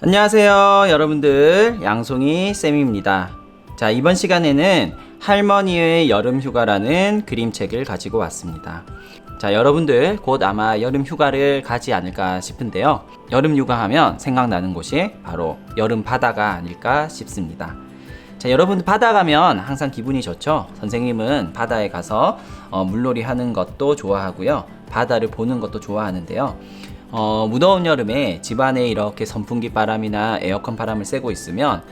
안녕하세요 여러분들, 양송이 쌤입니다. 자, 이번 시간에는 할머니의 여름휴가라는 그림책을 가지고 왔습니다. 자, 여러분들 곧 아마 여름휴가를 가지 않을까 싶은데요, 여름휴가 하면 생각나는 곳이 바로 여름 바다가 아닐까 싶습니다. 자, 여러분 바다 가면 항상 기분이 좋죠. 선생님은 바다에 가서 물놀이 하는 것도 좋아하고요, 바다를 보는 것도 좋아하는데요, 무더운 여름에 집안에 이렇게 선풍기 바람이나 에어컨 바람을 쐬고 있으면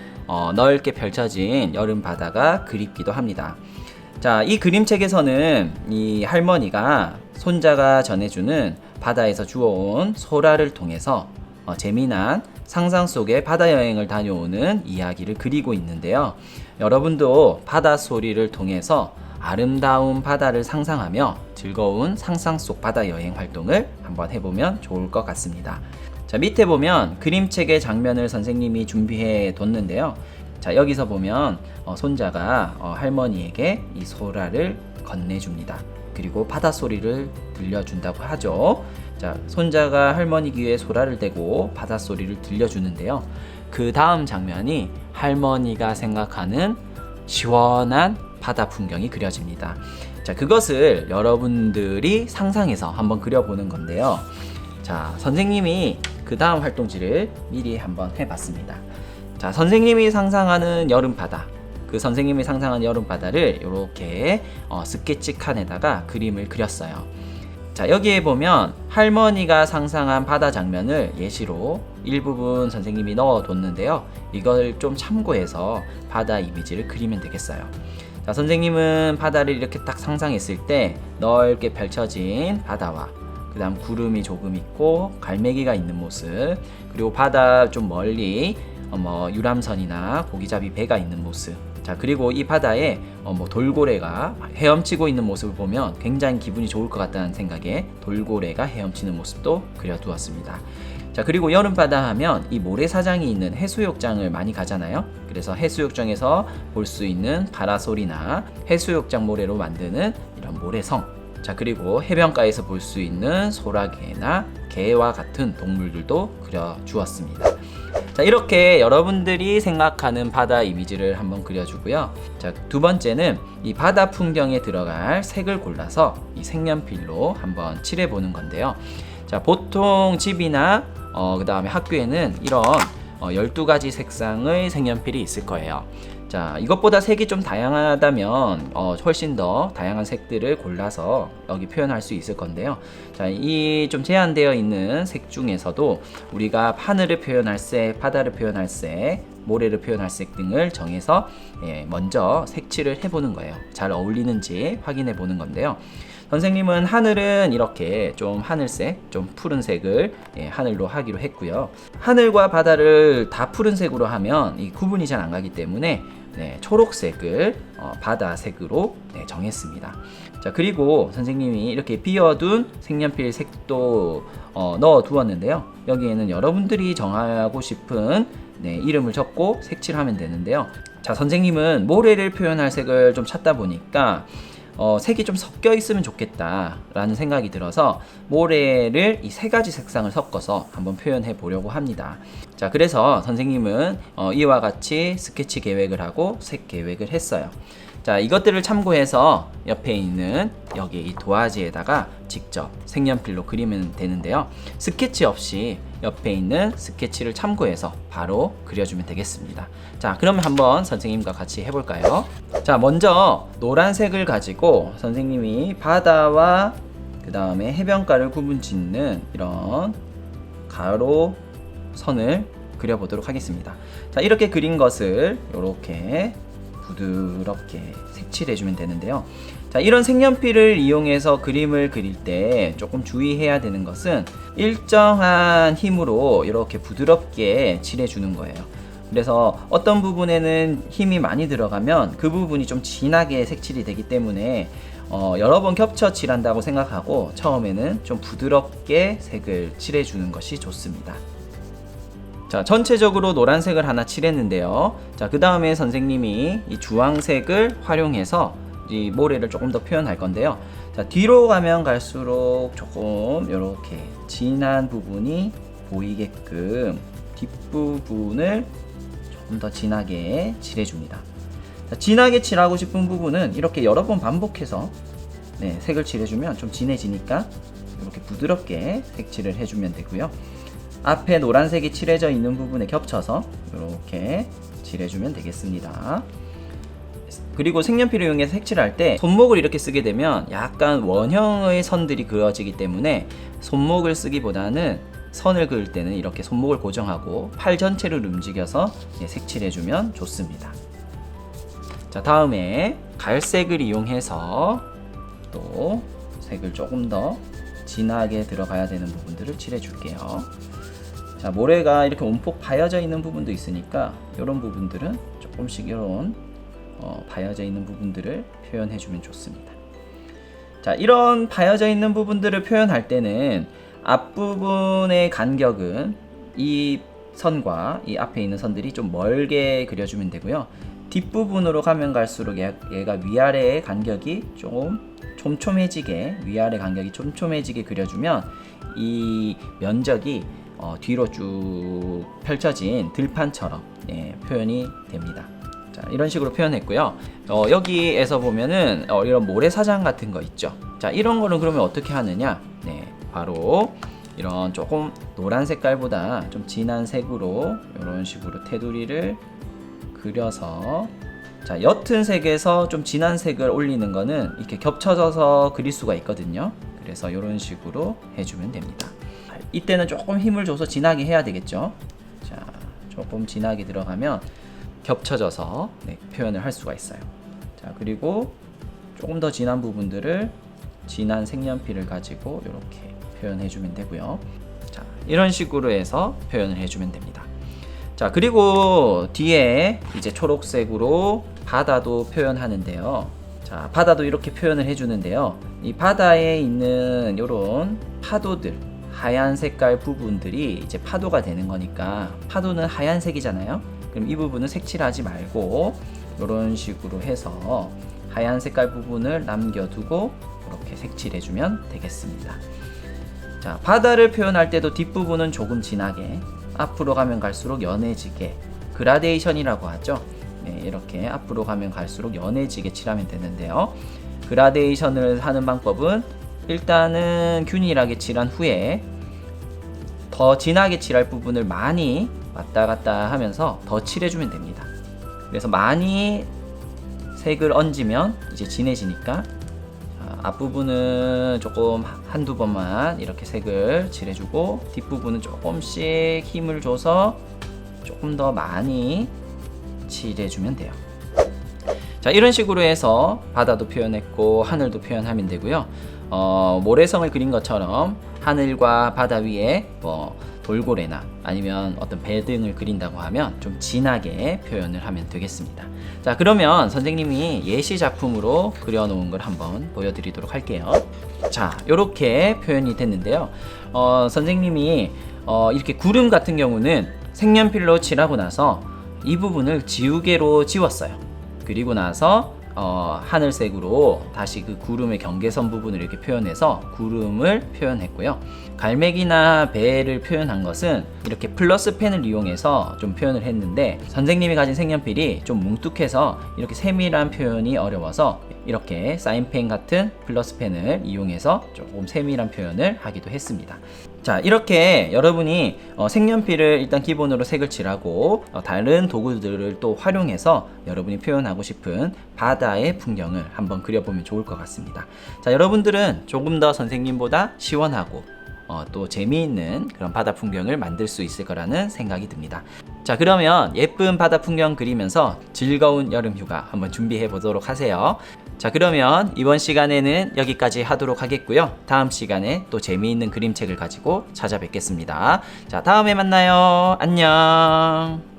넓게 펼쳐진 여름 바다가 그립기도 합니다. 자, 이 그림책에서는 이 할머니가 손자가 전해주는 바다에서 주워온 소라를 통해서 재미난 상상 속의 바다 여행을 다녀오는 이야기를 그리고 있는데요, 여러분도 바다 소리를 통해서 아름다운 바다를 상상하며 즐거운 상상 속 바다 여행 활동을 한번 해보면 좋을 것 같습니다. 자, 밑에 보면 그림책의 장면을 선생님이 준비해 뒀는데요, 자, 여기서 보면 손자가 할머니에게 이 소라를 건네줍니다. 그리고 바다 소리를 들려준다고 하죠. 자, 손자가 할머니 귀에 소라를 대고 바다 소리를 들려주는데요, 그 다음 장면이 할머니가 생각하는 시원한 바다 풍경이 그려집니다. 자, 그것을 여러분들이 상상해서 한번 그려보는 건데요. 자, 선생님이 그 다음 활동지를 미리 한번 해봤습니다. 자, 선생님이 상상하는 여름 바다, 그 선생님이 상상한 여름 바다를 이렇게 스케치 칸에다가 그림을 그렸어요. 자, 여기에 보면 할머니가 상상한 바다 장면을 예시로 일부분 선생님이 넣어뒀는데요, 이걸 좀 참고해서 바다 이미지를 그리면 되겠어요. 자, 선생님은 바다를 이렇게 딱 상상했을 때 넓게 펼쳐진 바다와 그 다음 구름이 조금 있고 갈매기가 있는 모습, 그리고 바다 좀 멀리 유람선이나 고기잡이 배가 있는 모습, 자, 그리고 이 바다에 돌고래가 헤엄치고 있는 모습을 보면 굉장히 기분이 좋을 것 같다는 생각에 돌고래가 헤엄치는 모습도 그려두었습니다. 자, 그리고 여름바다 하면 이 모래사장이 있는 해수욕장을 많이 가잖아요. 그래서 해수욕장에서 볼 수 있는 바라솔이나 해수욕장 모래로 만드는 이런 모래성, 자, 그리고 해변가에서 볼 수 있는 소라게나 개와 같은 동물들도 그려주었습니다. 자, 이렇게 여러분들이 생각하는 바다 이미지를 한번 그려주고요. 자, 두 번째는 이 바다 풍경에 들어갈 색을 골라서 이 색연필로 한번 칠해보는 건데요. 자, 보통 집이나 그 다음에 학교에는 이런 12가지 색상의 색연필이 있을 거예요. 자, 이것보다 색이 좀 다양하다면 훨씬 더 다양한 색들을 골라서 여기 표현할 수 있을 건데요. 자, 이 좀 제한되어 있는 색 중에서도 우리가 하늘을 표현할 색, 바다를 표현할 색, 모래를 표현할 색 등을 정해서 먼저 색칠을 해보는 거예요. 잘 어울리는지 확인해 보는 건데요. 선생님은 하늘은 이렇게 좀 하늘색, 좀 푸른색을 하늘로 하기로 했고요. 하늘과 바다를 다 푸른색으로 하면 이 구분이 잘 안 가기 때문에 초록색을 바다색으로 정했습니다. 자, 그리고 선생님이 이렇게 비워둔 색연필 색도 넣어 두었는데요, 여기에는 여러분들이 정하고 싶은 이름을 적고 색칠하면 되는데요. 자, 선생님은 모래를 표현할 색을 좀 찾다 보니까 색이 좀 섞여 있으면 좋겠다 라는 생각이 들어서 모래를 이 3가지 색상을 섞어서 한번 표현해 보려고 합니다. 자, 그래서 선생님은 이와 같이 스케치 계획을 하고 색 계획을 했어요. 자, 이것들을 참고해서 옆에 있는 여기 이 도화지에다가 직접 색연필로 그리면 되는데요, 스케치 없이 옆에 있는 스케치를 참고해서 바로 그려주면 되겠습니다. 자, 그러면 한번 선생님과 같이 해볼까요? 자, 먼저 노란색을 가지고 선생님이 바다와 그 다음에 해변가를 구분짓는 이런 가로 선을 그려보도록 하겠습니다. 자, 이렇게 그린 것을 이렇게 부드럽게 색칠해주면 되는데요. 자, 이런 색연필을 이용해서 그림을 그릴 때 조금 주의해야 되는 것은 일정한 힘으로 이렇게 부드럽게 칠해주는 거예요. 그래서 어떤 부분에는 힘이 많이 들어가면 그 부분이 좀 진하게 색칠이 되기 때문에 여러 번 겹쳐 칠한다고 생각하고 처음에는 좀 부드럽게 색을 칠해주는 것이 좋습니다. 자, 전체적으로 노란색을 하나 칠했는데요. 자, 그 다음에 선생님이 이 주황색을 활용해서 이 모래를 조금 더 표현할 건데요. 자, 뒤로 가면 갈수록 조금 이렇게 진한 부분이 보이게끔 뒷부분을 조금 더 진하게 칠해줍니다. 자, 진하게 칠하고 싶은 부분은 이렇게 여러 번 반복해서 색을 칠해주면 좀 진해지니까 이렇게 부드럽게 색칠을 해주면 되고요. 앞에 노란색이 칠해져 있는 부분에 겹쳐서 이렇게 칠해주면 되겠습니다. 그리고 색연필을 이용해서 색칠할 때 손목을 이렇게 쓰게 되면 약간 원형의 선들이 그어지기 때문에 손목을 쓰기보다는 선을 그을 때는 이렇게 손목을 고정하고 팔 전체를 움직여서 색칠해주면 좋습니다. 자, 다음에 갈색을 이용해서 또 색을 조금 더 진하게 들어가야 되는 부분들을 칠해줄게요. 자, 모래가 이렇게 온폭 파여져 있는 부분도 있으니까 이런 부분들은 조금씩 이런 파여져 있는 부분들을 표현해주면 좋습니다. 자, 이런 파여져 있는 부분들을 표현할 때는 앞부분의 간격은 이 선과 이 앞에 있는 선들이 좀 멀게 그려주면 되고요. 뒷부분으로 가면 갈수록 얘가 위아래의 간격이 조금 촘촘해지게, 위아래 간격이 촘촘해지게 그려주면 이 면적이 뒤로 쭉 펼쳐진 들판처럼 표현이 됩니다. 자, 이런 식으로 표현했고요. 여기에서 보면은 이런 모래사장 같은 거 있죠. 자, 이런 거는 그러면 어떻게 하느냐? 바로 이런 조금 노란 색깔보다 좀 진한 색으로 이런 식으로 테두리를 그려서, 자, 옅은 색에서 좀 진한 색을 올리는 거는 이렇게 겹쳐져서 그릴 수가 있거든요. 그래서 이런 식으로 해주면 됩니다. 이때는 조금 힘을 줘서 진하게 해야 되겠죠. 자, 조금 진하게 들어가면 겹쳐져서 표현을 할 수가 있어요. 자, 그리고 조금 더 진한 부분들을 진한 색연필을 가지고 이렇게 표현해주면 되고요. 자, 이런 식으로 해서 표현을 해주면 됩니다. 자, 그리고 뒤에 이제 초록색으로 바다도 표현하는데요. 자, 바다도 이렇게 표현을 해주는데요. 이 바다에 있는 이런 파도들, 하얀 색깔 부분들이 이제 파도가 되는 거니까, 파도는 하얀색이잖아요. 그럼 이 부분은 색칠하지 말고 이런 식으로 해서 하얀 색깔 부분을 남겨두고 이렇게 색칠해주면 되겠습니다. 자, 바다를 표현할 때도 뒷부분은 조금 진하게, 앞으로 가면 갈수록 연해지게, 그라데이션이라고 하죠. 이렇게 앞으로 가면 갈수록 연해지게 칠하면 되는데요. 그라데이션을 하는 방법은 일단은 균일하게 칠한 후에 더 진하게 칠할 부분을 많이 왔다 갔다 하면서 더 칠해주면 됩니다. 그래서 많이 색을 얹으면 이제 진해지니까 앞부분은 조금 한두 번만 이렇게 색을 칠해주고 뒷부분은 조금씩 힘을 줘서 조금 더 많이 칠해주면 돼요. 자, 이런 식으로 해서 바다도 표현했고 하늘도 표현하면 되고요. 모래성을 그린 것처럼 하늘과 바다 위에 돌고래나 아니면 어떤 배 등을 그린다고 하면 좀 진하게 표현을 하면 되겠습니다. 자, 그러면 선생님이 예시 작품으로 그려놓은 걸 한번 보여드리도록 할게요. 자, 이렇게 표현이 됐는데요. 선생님이 이렇게 구름 같은 경우는 색연필로 칠하고 나서 이 부분을 지우개로 지웠어요. 그리고 나서 하늘색으로 다시 그 구름의 경계선 부분을 이렇게 표현해서 구름을 표현했고요. 갈매기나 배를 표현한 것은 이렇게 플러스 펜을 이용해서 좀 표현을 했는데, 선생님이 가진 색연필이 좀 뭉툭해서 이렇게 세밀한 표현이 어려워서 이렇게 사인펜 같은 플러스 펜을 이용해서 조금 세밀한 표현을 하기도 했습니다. 자, 이렇게 여러분이 색연필을 일단 기본으로 색을 칠하고 다른 도구들을 또 활용해서 여러분이 표현하고 싶은 바다의 풍경을 한번 그려보면 좋을 것 같습니다. 자, 여러분들은 조금 더 선생님보다 시원하고 또 재미있는 그런 바다 풍경을 만들 수 있을 거라는 생각이 듭니다. 자, 그러면 예쁜 바다 풍경 그리면서 즐거운 여름 휴가 한번 준비해 보도록 하세요. 자, 그러면 이번 시간에는 여기까지 하도록 하겠고요. 다음 시간에 또 재미있는 그림책을 가지고 찾아뵙겠습니다. 자, 다음에 만나요. 안녕.